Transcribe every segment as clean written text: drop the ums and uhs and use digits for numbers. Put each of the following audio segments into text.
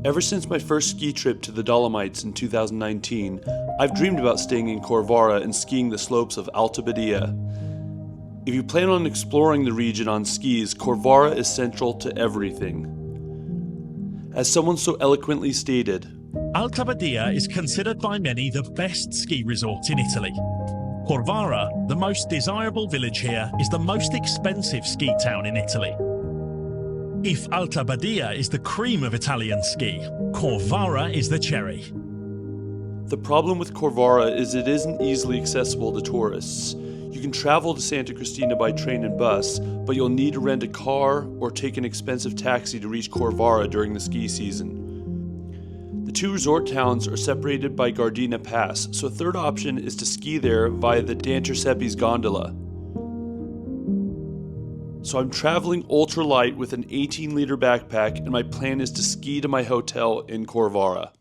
Ever since my first ski trip to the Dolomites in 2019, I've dreamed about staying in Corvara and skiing the slopes of Alta Badia. If you plan on exploring the region on skis, Corvara is central to everything. As someone so eloquently stated, Alta Badia is considered by many the best ski resort in Italy. Corvara, the most desirable village here, is the most expensive ski town in Italy. If Alta Badia is the cream of Italian ski, Corvara is the cherry. The problem with Corvara is it isn't easily accessible to tourists. You can travel to Santa Cristina by train and bus, but you'll need to rent a car or take an expensive taxi to reach Corvara during the ski season. The two resort towns are separated by Gardena Pass, so a third option is to ski there via the Dantercepies gondola. So I'm traveling ultralight with an 18-liter backpack, and my plan is to ski to my hotel in Corvara.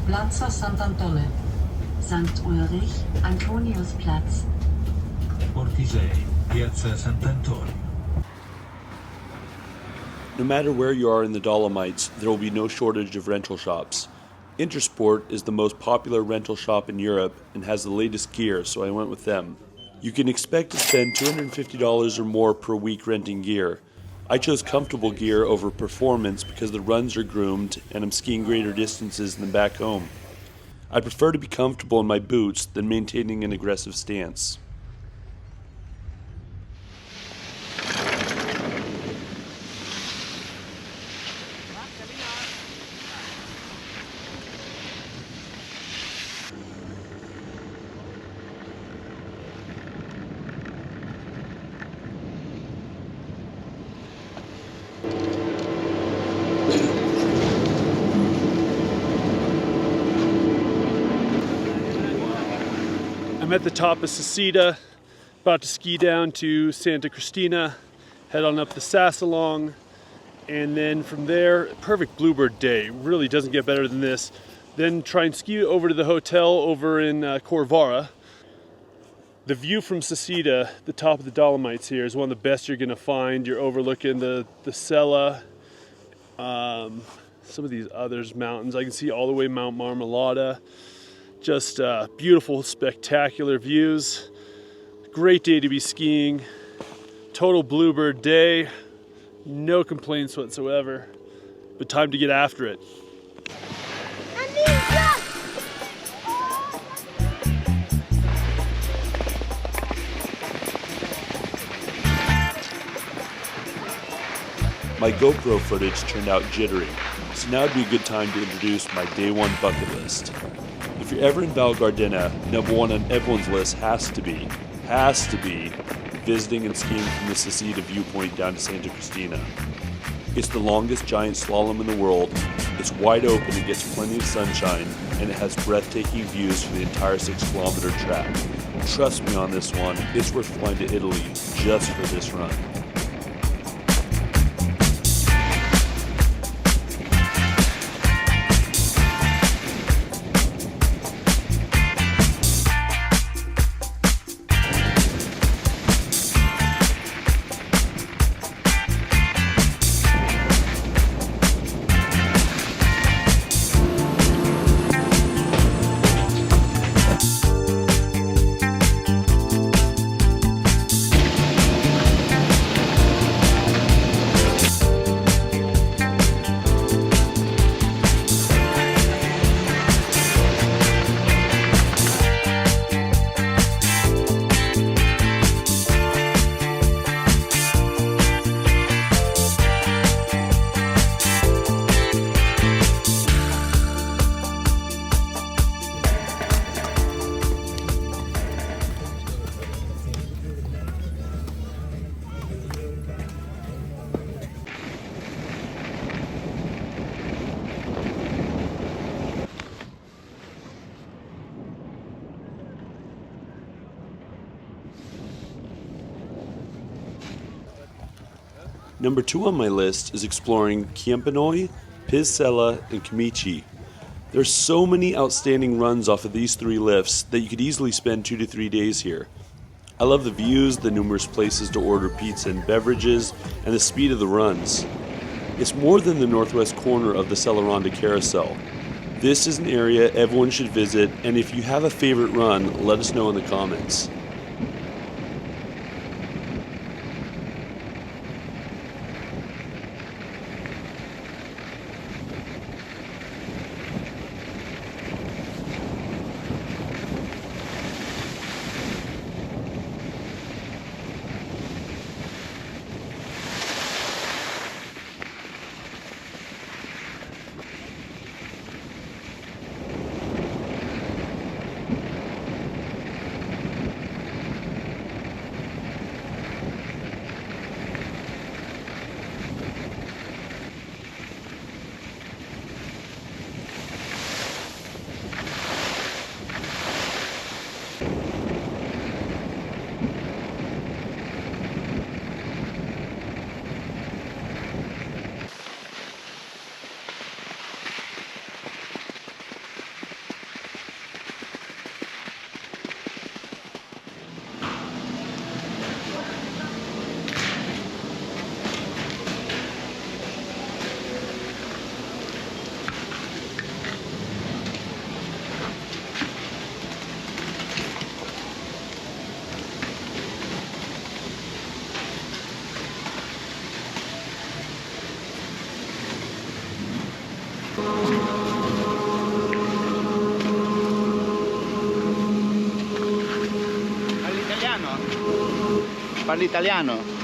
Plaza Sant'Antone, St. Ulrich, Antoniusplatz. Portisei, Piazza Sant'Antonio. No matter where you are in the Dolomites, there will be no shortage of rental shops. Intersport is the most popular rental shop in Europe and has the latest gear, so I went with them. You can expect to spend $250 or more per week renting gear. I chose comfortable gear over performance because the runs are groomed and I'm skiing greater distances than back home. I prefer to be comfortable in my boots than maintaining an aggressive stance. I'm at the top of Seceda, about to ski down to Santa Cristina, head on up the Sassalong, and then from there, perfect bluebird day, really doesn't get better than this. Then try and ski over to the hotel over in Corvara. The view from Seceda, the top of the Dolomites here, is one of the best you're gonna find. You're overlooking the Sella, some of these other mountains. I can see all the way Mount Marmolada. Just beautiful, spectacular views. Great day to be skiing. Total bluebird day. No complaints whatsoever. But time to get after it. My GoPro footage turned out jittery, so now would be a good time to introduce my day one bucket list. If you're ever in Val Gardena, number one on everyone's list has to be visiting and skiing from the Seceda viewpoint down to Santa Cristina. It's the longest giant slalom in the world, it's wide open and gets plenty of sunshine, and it has breathtaking views for the entire 6-kilometer track. Trust me on this one, it's worth flying to Italy just for this run. Number 2 on my list is exploring Ciampinoi, Pizzella, and Camici. There's so many outstanding runs off of these 3 lifts that you could easily spend 2 to 3 days here. I love the views, the numerous places to order pizza and beverages, and the speed of the runs. It's more than the northwest corner of the Cellaronda Carousel. This is an area everyone should visit, and if you have a favorite run, let us know in the comments. Parli italiano?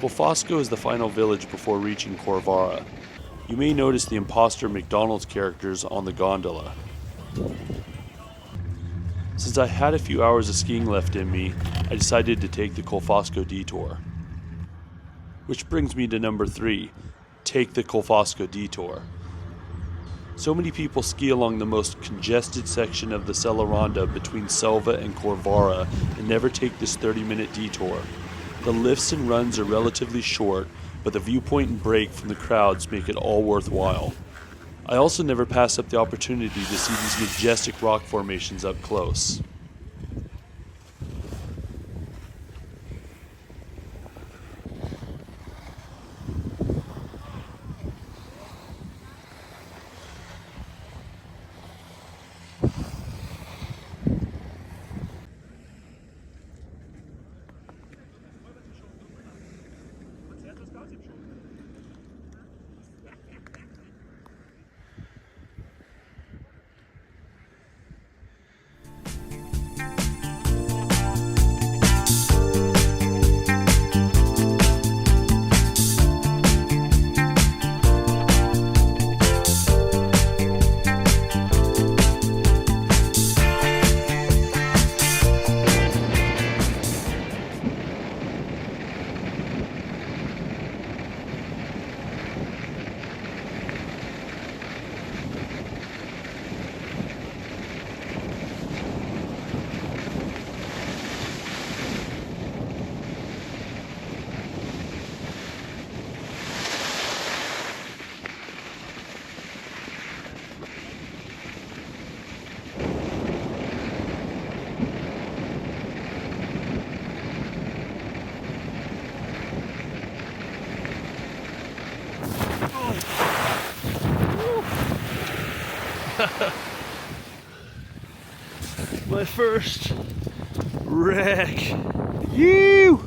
Colfosco is the final village before reaching Corvara. You may notice the imposter McDonald's characters on the gondola. Since I had a few hours of skiing left in me, I decided to take the Colfosco detour. Which brings me to number 3, take the Colfosco detour. So many people ski along the most congested section of the Cellaronda between Selva and Corvara and never take this 30-minute detour. The lifts and runs are relatively short, but the viewpoint and break from the crowds make it all worthwhile. I also never pass up the opportunity to see these majestic rock formations up close. My first wreck. You!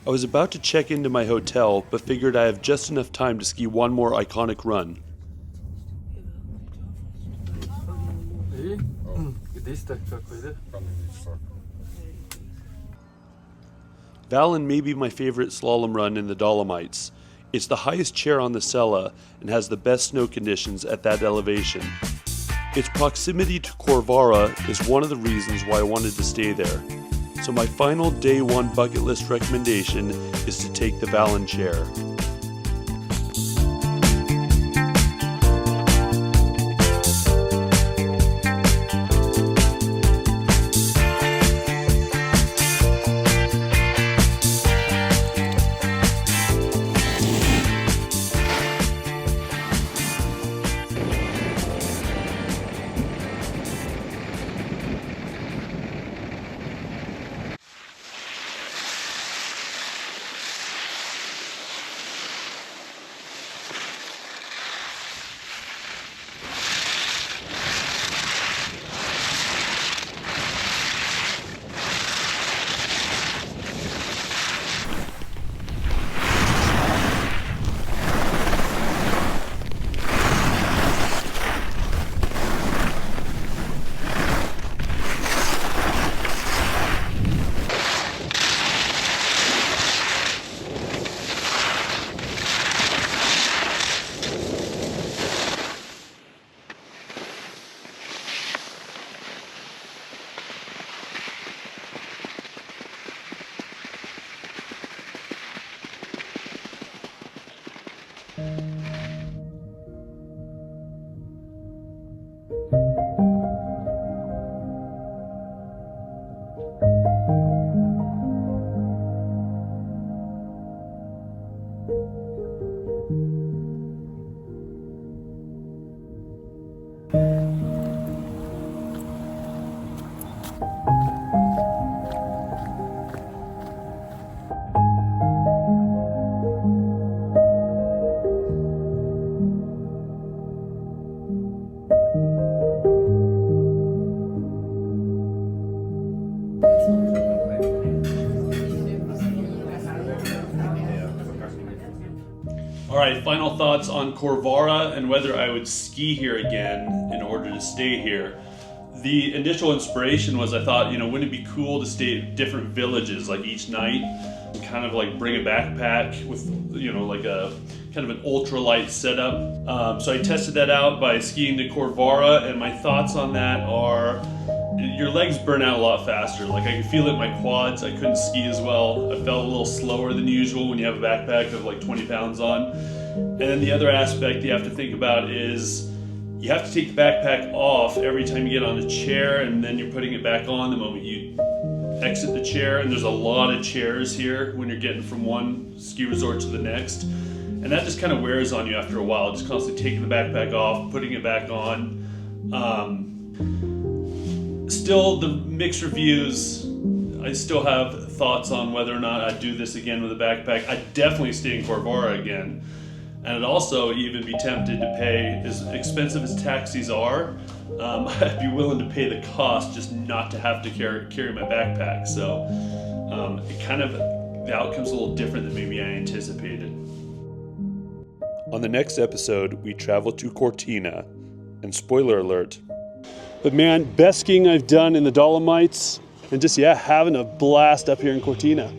I was about to check into my hotel, but figured I have just enough time to ski one more iconic run. Vallon may be my favorite slalom run in the Dolomites. It's the highest chair on the Sella and has the best snow conditions at that elevation. Its proximity to Corvara is one of the reasons why I wanted to stay there. So my final day one bucket list recommendation is to take the Vallon chair. Alright, final thoughts on Corvara and whether I would ski here again in order to stay here. The initial inspiration was I thought, wouldn't it be cool to stay at different villages like each night and kind of like bring a backpack with, like a kind of an ultralight setup. So I tested that out by skiing to Corvara, and my thoughts on that are your legs burn out a lot faster. Like I could feel it in my quads. I couldn't ski as well. I felt a little slower than usual when you have a backpack of like 20 pounds on. And then the other aspect you have to think about is you have to take the backpack off every time you get on a chair, and then you're putting it back on the moment you exit the chair. And there's a lot of chairs here when you're getting from one ski resort to the next. And that just kind of wears on you after a while, just constantly taking the backpack off, putting it back on. Still, the mixed reviews, I still have thoughts on whether or not I'd do this again with a backpack. I'd definitely stay in Corvara again. And I'd also even be tempted to pay, as expensive as taxis are, I'd be willing to pay the cost just not to have to carry my backpack. So the outcome's a little different than maybe I anticipated. On the next episode, we travel to Cortina, and spoiler alert. But man, best skiing I've done in the Dolomites, and just having a blast up here in Cortina.